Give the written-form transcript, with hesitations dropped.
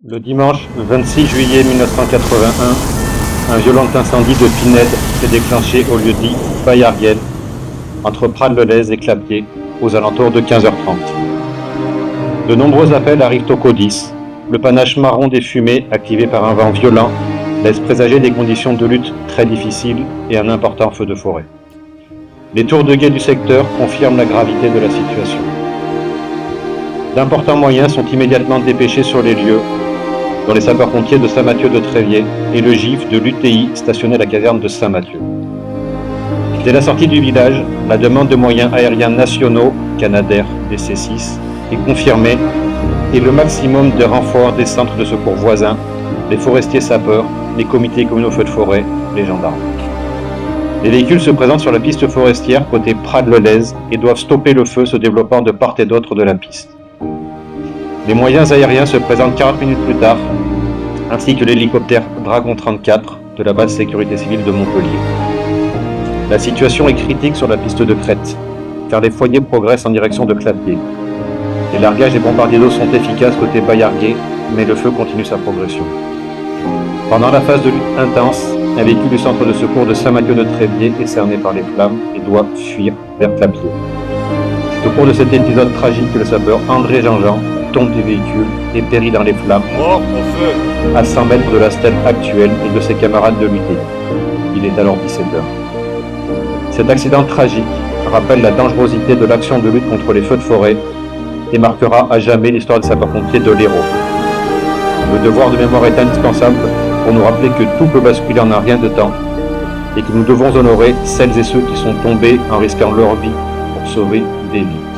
Le dimanche 26 juillet 1981, un violent incendie de pinède s'est déclenché au lieu-dit Bayarguel, entre Prades-le-Lez et Clapiers, aux alentours de 15h30. De nombreux appels arrivent au CODIS. Le panache marron des fumées, activé par un vent violent, laisse présager des conditions de lutte très difficiles et un important feu de forêt. Les tours de guet du secteur confirment la gravité de la situation. D'importants moyens sont immédiatement dépêchés sur les lieux, dont les sapeurs-pompiers de Saint-Mathieu-de-Tréviers et le GIF de l'UTI stationné à la caserne de Saint-Mathieu. Dès la sortie du village, la demande de moyens aériens nationaux, Canadair DC-6, est confirmée et le maximum de renforts des centres de secours voisins, les forestiers sapeurs, les comités communaux feux de forêt, les gendarmes. Les véhicules se présentent sur la piste forestière côté Prades-le-Lez et doivent stopper le feu se développant de part et d'autre de la piste. Les moyens aériens se présentent 40 minutes plus tard, ainsi que l'hélicoptère Dragon 34 de la base sécurité civile de Montpellier. La situation est critique sur la piste de crête, car les foyers progressent en direction de Clapiers. Les largages et bombardiers d'eau sont efficaces côté Bayarguet, mais le feu continue sa progression. Pendant la phase de lutte intense, un véhicule du centre de secours de Saint-Mathieu-de-Tréviers est cerné par les flammes et doit fuir vers Clapiers. C'est au cours de cet épisode tragique que le sapeur André Jean-Jean tombe du véhicule et périt dans les flammes, à 100 mètres de la stèle actuelle et de ses camarades de l'UTI. Il est alors 17h. Cet accident tragique rappelle la dangerosité de l'action de lutte contre les feux de forêt et marquera à jamais l'histoire des sapeurs-pompiers de l'Hérault. Le devoir de mémoire est indispensable pour nous rappeler que tout peut basculer en un rien de temps et que nous devons honorer celles et ceux qui sont tombés en risquant leur vie pour sauver des vies.